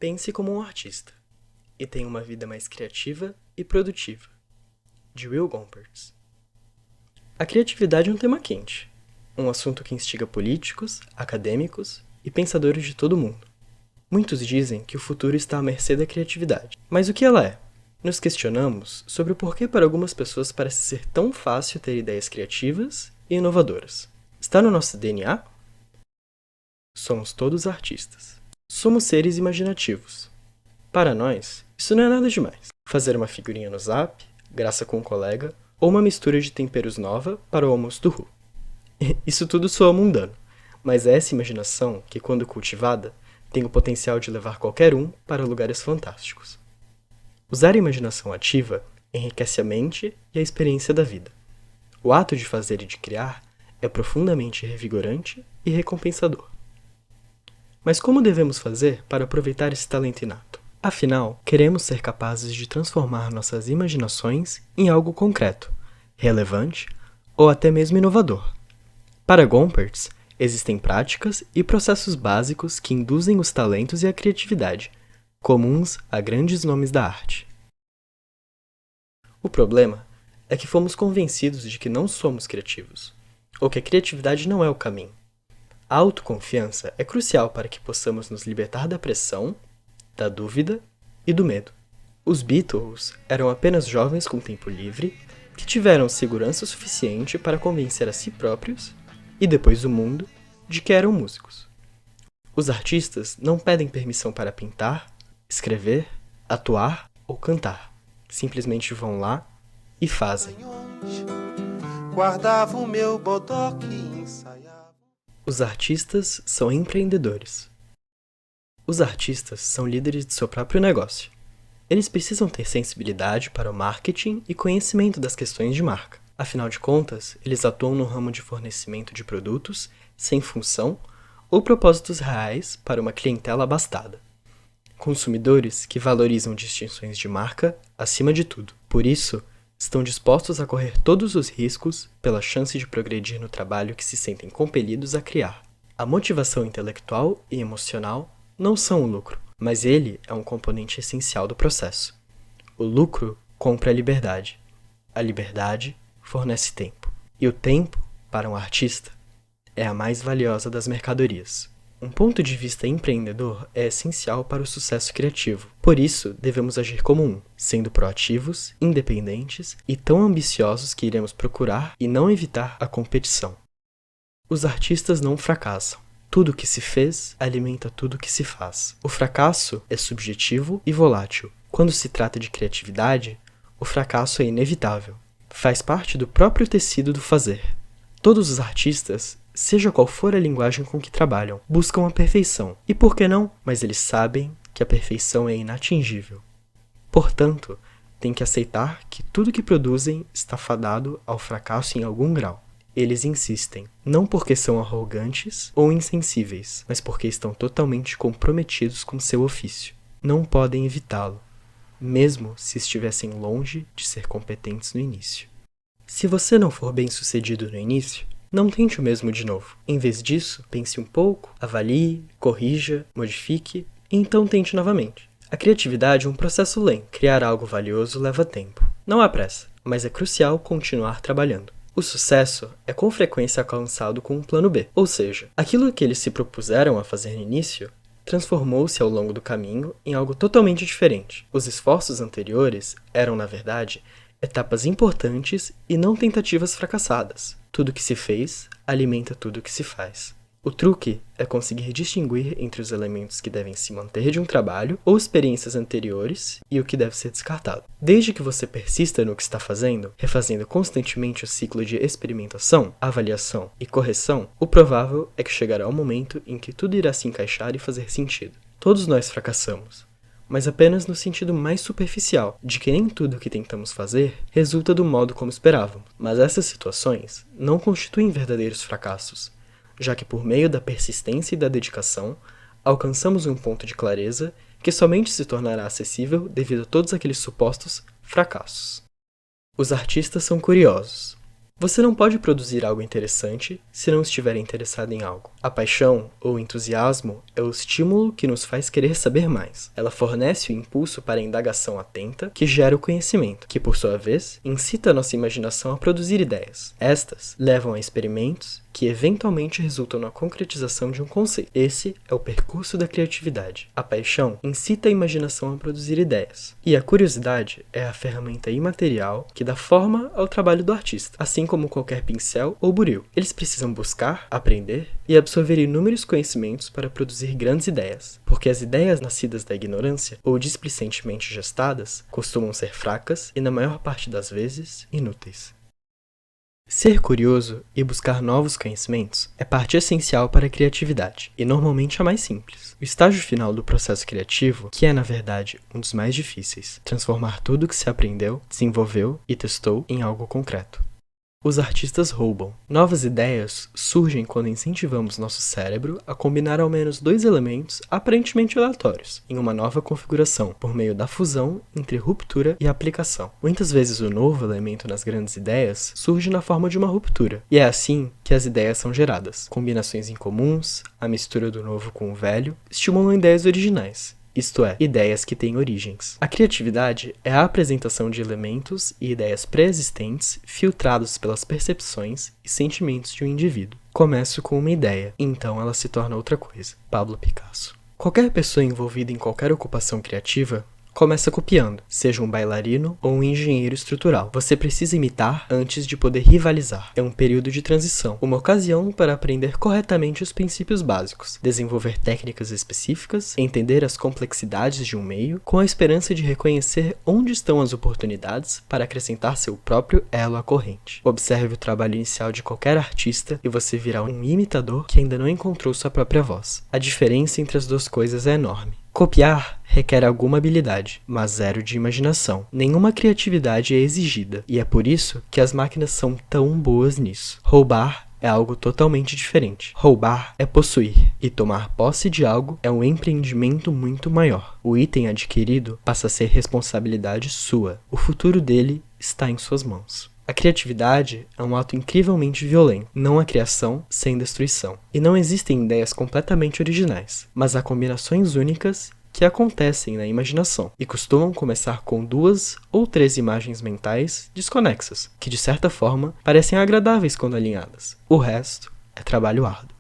Pense como um artista, e tenha uma vida mais criativa e produtiva. De Will Gompertz. A criatividade é um tema quente, um assunto que instiga políticos, acadêmicos e pensadores de todo o mundo. Muitos dizem que o futuro está à mercê da criatividade. Mas o que ela é? Nos questionamos sobre o porquê para algumas pessoas parece ser tão fácil ter ideias criativas e inovadoras. Está no nosso DNA? Somos todos artistas. Somos seres imaginativos. Para nós, isso não é nada demais. Fazer uma figurinha no Zap, graça com um colega, ou uma mistura de temperos nova para o almoço do Ru. Isso tudo soa mundano, mas é essa imaginação que, quando cultivada, tem o potencial de levar qualquer um para lugares fantásticos. Usar a imaginação ativa enriquece a mente e a experiência da vida. O ato de fazer e de criar é profundamente revigorante e recompensador. Mas como devemos fazer para aproveitar esse talento inato? Afinal, queremos ser capazes de transformar nossas imaginações em algo concreto, relevante ou até mesmo inovador. Para Gompertz, existem práticas e processos básicos que induzem os talentos e a criatividade, comuns a grandes nomes da arte. O problema é que fomos convencidos de que não somos criativos, ou que a criatividade não é o caminho. A autoconfiança é crucial para que possamos nos libertar da pressão, da dúvida e do medo. Os Beatles eram apenas jovens com tempo livre que tiveram segurança suficiente para convencer a si próprios e depois o mundo de que eram músicos. Os artistas não pedem permissão para pintar, escrever, atuar ou cantar. Simplesmente vão lá e fazem. Guardava o meu bodoque e ensaiava. Os artistas são empreendedores. Os artistas são líderes de seu próprio negócio. Eles precisam ter sensibilidade para o marketing e conhecimento das questões de marca. Afinal de contas, eles atuam no ramo de fornecimento de produtos sem função ou propósitos reais para uma clientela abastada. Consumidores que valorizam distinções de marca acima de tudo. Por isso, estão dispostos a correr todos os riscos pela chance de progredir no trabalho que se sentem compelidos a criar. A motivação intelectual e emocional não são o lucro, mas ele é um componente essencial do processo. O lucro compra a liberdade fornece tempo. E o tempo, para um artista, é a mais valiosa das mercadorias. Um ponto de vista empreendedor é essencial para o sucesso criativo. Por isso, devemos agir como um, sendo proativos, independentes e tão ambiciosos que iremos procurar e não evitar a competição. Os artistas não fracassam. Tudo que se fez alimenta tudo que se faz. O fracasso é subjetivo e volátil. Quando se trata de criatividade, o fracasso é inevitável. Faz parte do próprio tecido do fazer. Todos os artistas, seja qual for a linguagem com que trabalham, buscam a perfeição. E por que não? Mas eles sabem que a perfeição é inatingível. Portanto, têm que aceitar que tudo que produzem está fadado ao fracasso em algum grau. Eles insistem, não porque são arrogantes ou insensíveis, mas porque estão totalmente comprometidos com seu ofício. Não podem evitá-lo, mesmo se estivessem longe de ser competentes no início. Se você não for bem-sucedido no início, não tente o mesmo de novo. Em vez disso, pense um pouco, avalie, corrija, modifique e então tente novamente. A criatividade é um processo lento. Criar algo valioso leva tempo. Não há pressa, mas é crucial continuar trabalhando. O sucesso é com frequência alcançado com um plano B, ou seja, aquilo que eles se propuseram a fazer no início transformou-se ao longo do caminho em algo totalmente diferente. Os esforços anteriores eram, na verdade, etapas importantes e não tentativas fracassadas. Tudo que se fez alimenta tudo que se faz. O truque é conseguir distinguir entre os elementos que devem se manter de um trabalho ou experiências anteriores e o que deve ser descartado. Desde que você persista no que está fazendo, refazendo constantemente o ciclo de experimentação, avaliação e correção, o provável é que chegará o momento em que tudo irá se encaixar e fazer sentido. Todos nós fracassamos, mas apenas no sentido mais superficial, de que nem tudo o que tentamos fazer resulta do modo como esperávamos. Mas essas situações não constituem verdadeiros fracassos, já que por meio da persistência e da dedicação, alcançamos um ponto de clareza que somente se tornará acessível devido a todos aqueles supostos fracassos. Os artistas são curiosos. Você não pode produzir algo interessante se não estiver interessado em algo. A paixão, ou entusiasmo, é o estímulo que nos faz querer saber mais. Ela fornece o impulso para a indagação atenta, que gera o conhecimento, que, por sua vez, incita a nossa imaginação a produzir ideias. Estas levam a experimentos que eventualmente resultam na concretização de um conceito. Esse é o percurso da criatividade. A paixão incita a imaginação a produzir ideias. E a curiosidade é a ferramenta imaterial que dá forma ao trabalho do artista, assim como qualquer pincel ou buril. Eles precisam buscar, aprender e absorver inúmeros conhecimentos para produzir grandes ideias, porque as ideias nascidas da ignorância ou displicentemente gestadas costumam ser fracas e, na maior parte das vezes, inúteis. Ser curioso e buscar novos conhecimentos é parte essencial para a criatividade, e normalmente a mais simples. O estágio final do processo criativo, que é na verdade um dos mais difíceis, transformar tudo o que se aprendeu, desenvolveu e testou em algo concreto. Os artistas roubam. Novas ideias surgem quando incentivamos nosso cérebro a combinar ao menos dois elementos aparentemente aleatórios em uma nova configuração, por meio da fusão entre ruptura e aplicação. Muitas vezes o novo elemento nas grandes ideias surge na forma de uma ruptura, e é assim que as ideias são geradas. Combinações incomuns, a mistura do novo com o velho, estimulam ideias originais. Isto é, ideias que têm origens. A criatividade é a apresentação de elementos e ideias pré-existentes filtrados pelas percepções e sentimentos de um indivíduo. Começo com uma ideia, então ela se torna outra coisa. Pablo Picasso. Qualquer pessoa envolvida em qualquer ocupação criativa começa copiando, seja um bailarino ou um engenheiro estrutural. Você precisa imitar antes de poder rivalizar. É um período de transição, uma ocasião para aprender corretamente os princípios básicos, desenvolver técnicas específicas, entender as complexidades de um meio, com a esperança de reconhecer onde estão as oportunidades para acrescentar seu próprio elo à corrente. Observe o trabalho inicial de qualquer artista e você virá um imitador que ainda não encontrou sua própria voz. A diferença entre as duas coisas é enorme. Copiar requer alguma habilidade, mas zero de imaginação. Nenhuma criatividade é exigida, e é por isso que as máquinas são tão boas nisso. Roubar é algo totalmente diferente. Roubar é possuir, e tomar posse de algo é um empreendimento muito maior. O item adquirido passa a ser responsabilidade sua. O futuro dele está em suas mãos. A criatividade é um ato incrivelmente violento, não há criação sem destruição. E não existem ideias completamente originais, mas há combinações únicas que acontecem na imaginação e costumam começar com 2 ou 3 imagens mentais desconexas, que de certa forma parecem agradáveis quando alinhadas. O resto é trabalho árduo.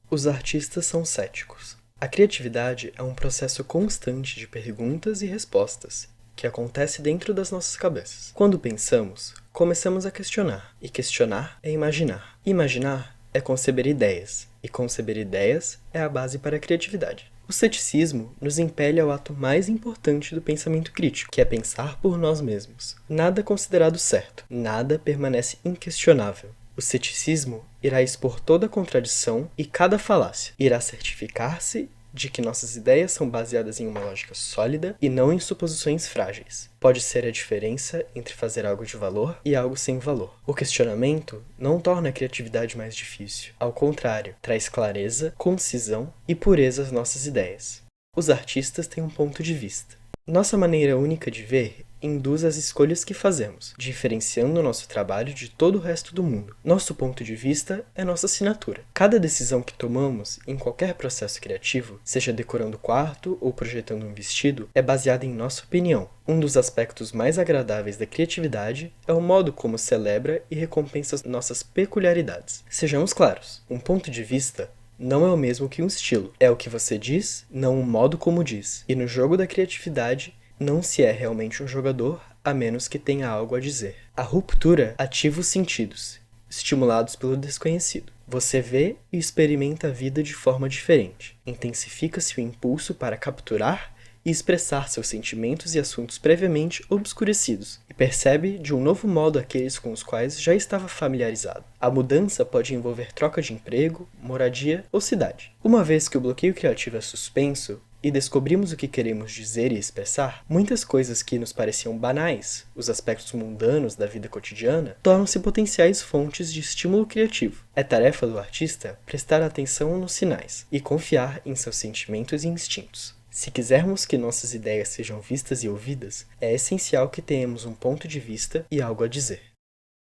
Os artistas são céticos. A criatividade é um processo constante de perguntas e respostas, que acontece dentro das nossas cabeças. Quando pensamos, começamos a questionar, e questionar é imaginar. Imaginar é conceber ideias, e conceber ideias é a base para a criatividade. O ceticismo nos impele ao ato mais importante do pensamento crítico, que é pensar por nós mesmos. Nada é considerado certo, nada permanece inquestionável. O ceticismo irá expor toda a contradição e cada falácia, irá certificar-se de que nossas ideias são baseadas em uma lógica sólida e não em suposições frágeis. Pode ser a diferença entre fazer algo de valor e algo sem valor. O questionamento não torna a criatividade mais difícil. Ao contrário, traz clareza, concisão e pureza às nossas ideias. Os artistas têm um ponto de vista. Nossa maneira única de ver induz as escolhas que fazemos, diferenciando nosso trabalho de todo o resto do mundo. Nosso ponto de vista é nossa assinatura. Cada decisão que tomamos em qualquer processo criativo, seja decorando o quarto ou projetando um vestido, é baseada em nossa opinião. Um dos aspectos mais agradáveis da criatividade é o modo como celebra e recompensa nossas peculiaridades. Sejamos claros, um ponto de vista não é o mesmo que um estilo. É o que você diz, não o modo como diz. E no jogo da criatividade, não se é realmente um jogador, a menos que tenha algo a dizer. A ruptura ativa os sentidos, estimulados pelo desconhecido. Você vê e experimenta a vida de forma diferente. Intensifica-se o impulso para capturar e expressar seus sentimentos e assuntos previamente obscurecidos, e percebe de um novo modo aqueles com os quais já estava familiarizado. A mudança pode envolver troca de emprego, moradia ou cidade. Uma vez que o bloqueio criativo é suspenso, e descobrimos o que queremos dizer e expressar, muitas coisas que nos pareciam banais, os aspectos mundanos da vida cotidiana, tornam-se potenciais fontes de estímulo criativo. É tarefa do artista prestar atenção nos sinais e confiar em seus sentimentos e instintos. Se quisermos que nossas ideias sejam vistas e ouvidas, é essencial que tenhamos um ponto de vista e algo a dizer.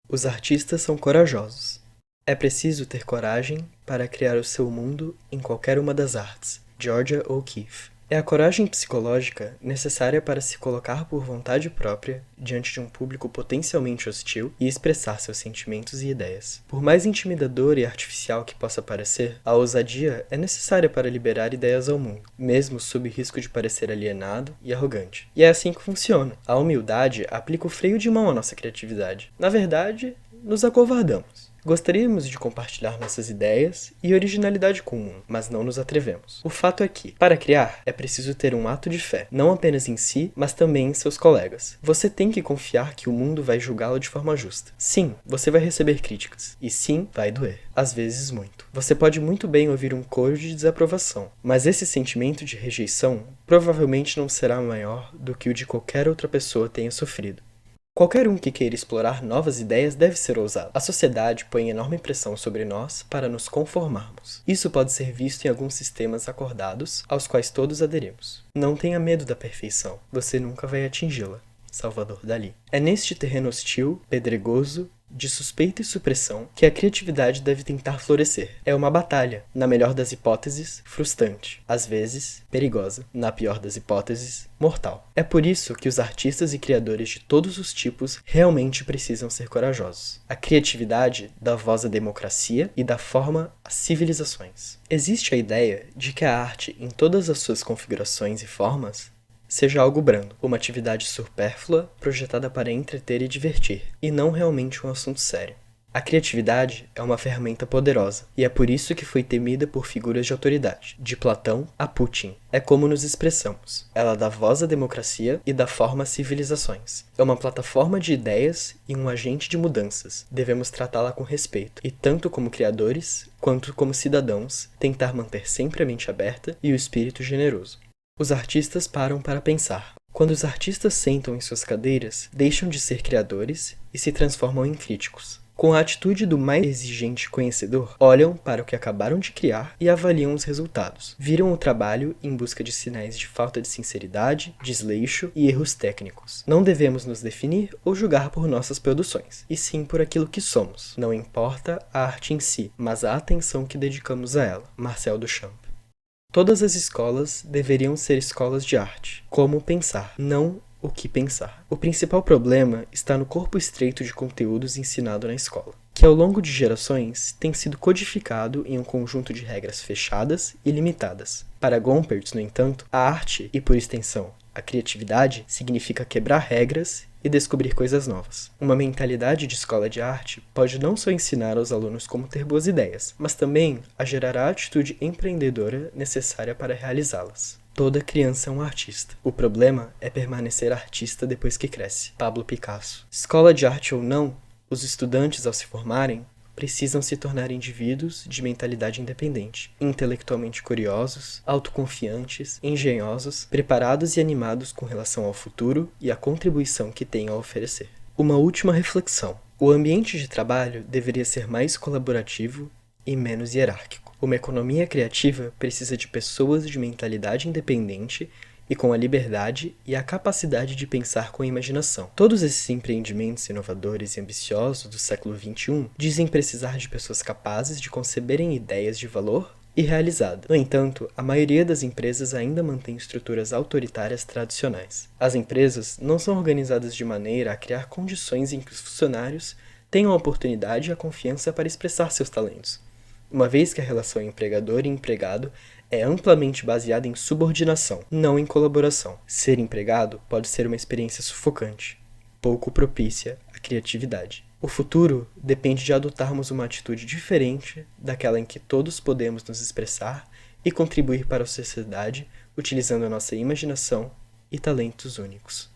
Os artistas são corajosos. É preciso ter coragem para criar o seu mundo em qualquer uma das artes. Georgia O'Keeffe. É a coragem psicológica necessária para se colocar por vontade própria diante de um público potencialmente hostil e expressar seus sentimentos e ideias. Por mais intimidador e artificial que possa parecer, a ousadia é necessária para liberar ideias ao mundo, mesmo sob risco de parecer alienado e arrogante. E é assim que funciona. A humildade aplica o freio de mão à nossa criatividade. Na verdade, nos acovardamos. Gostaríamos de compartilhar nossas ideias e originalidade comum, mas não nos atrevemos. O fato é que, para criar, é preciso ter um ato de fé, não apenas em si, mas também em seus colegas. Você tem que confiar que o mundo vai julgá-lo de forma justa. Sim, você vai receber críticas. E sim, vai doer. Às vezes muito. Você pode muito bem ouvir um coro de desaprovação, mas esse sentimento de rejeição provavelmente não será maior do que o de qualquer outra pessoa tenha sofrido. Qualquer um que queira explorar novas ideias deve ser ousado. A sociedade põe enorme pressão sobre nós para nos conformarmos. Isso pode ser visto em alguns sistemas acordados, aos quais todos aderimos. Não tenha medo da perfeição, você nunca vai atingi-la. Salvador Dalí. É neste terreno hostil, pedregoso, de suspeita e supressão, que a criatividade deve tentar florescer. É uma batalha, na melhor das hipóteses, frustrante, às vezes, perigosa, na pior das hipóteses, mortal. É por isso que os artistas e criadores de todos os tipos realmente precisam ser corajosos. A criatividade dá voz à democracia e dá forma às civilizações. Existe a ideia de que a arte, em todas as suas configurações e formas, seja algo brando, uma atividade supérflua projetada para entreter e divertir, e não realmente um assunto sério. A criatividade é uma ferramenta poderosa, e é por isso que foi temida por figuras de autoridade, de Platão a Putin. É como nos expressamos. Ela dá voz à democracia e dá forma às civilizações. É uma plataforma de ideias e um agente de mudanças. Devemos tratá-la com respeito, e tanto como criadores, quanto como cidadãos, tentar manter sempre a mente aberta e o espírito generoso. Os artistas param para pensar. Quando os artistas sentam em suas cadeiras, deixam de ser criadores e se transformam em críticos. Com a atitude do mais exigente conhecedor, olham para o que acabaram de criar e avaliam os resultados. Viram o trabalho em busca de sinais de falta de sinceridade, desleixo e erros técnicos. Não devemos nos definir ou julgar por nossas produções, e sim por aquilo que somos. Não importa a arte em si, mas a atenção que dedicamos a ela. Marcel Duchamp. Todas as escolas deveriam ser escolas de arte. Como pensar, não o que pensar. O principal problema está no corpo estreito de conteúdos ensinado na escola, que ao longo de gerações tem sido codificado em um conjunto de regras fechadas e limitadas. Para Gompertz, no entanto, a arte, e por extensão, a criatividade, significa quebrar regras e descobrir coisas novas. Uma mentalidade de escola de arte pode não só ensinar aos alunos como ter boas ideias, mas também a gerar a atitude empreendedora necessária para realizá-las. Toda criança é um artista. O problema é permanecer artista depois que cresce. Pablo Picasso. Escola de arte ou não, os estudantes, ao se formarem, precisam se tornar indivíduos de mentalidade independente, intelectualmente curiosos, autoconfiantes, engenhosos, preparados e animados com relação ao futuro e à contribuição que têm a oferecer. Uma última reflexão. O ambiente de trabalho deveria ser mais colaborativo e menos hierárquico. Uma economia criativa precisa de pessoas de mentalidade independente e com a liberdade e a capacidade de pensar com a imaginação. Todos esses empreendimentos inovadores e ambiciosos do século XXI dizem precisar de pessoas capazes de conceberem ideias de valor e realizadas. No entanto, a maioria das empresas ainda mantém estruturas autoritárias tradicionais. As empresas não são organizadas de maneira a criar condições em que os funcionários tenham a oportunidade e a confiança para expressar seus talentos. Uma vez que a relação empregador e empregado é amplamente baseada em subordinação, não em colaboração. Ser empregado pode ser uma experiência sufocante, pouco propícia à criatividade. O futuro depende de adotarmos uma atitude diferente daquela em que todos podemos nos expressar e contribuir para a sociedade utilizando a nossa imaginação e talentos únicos.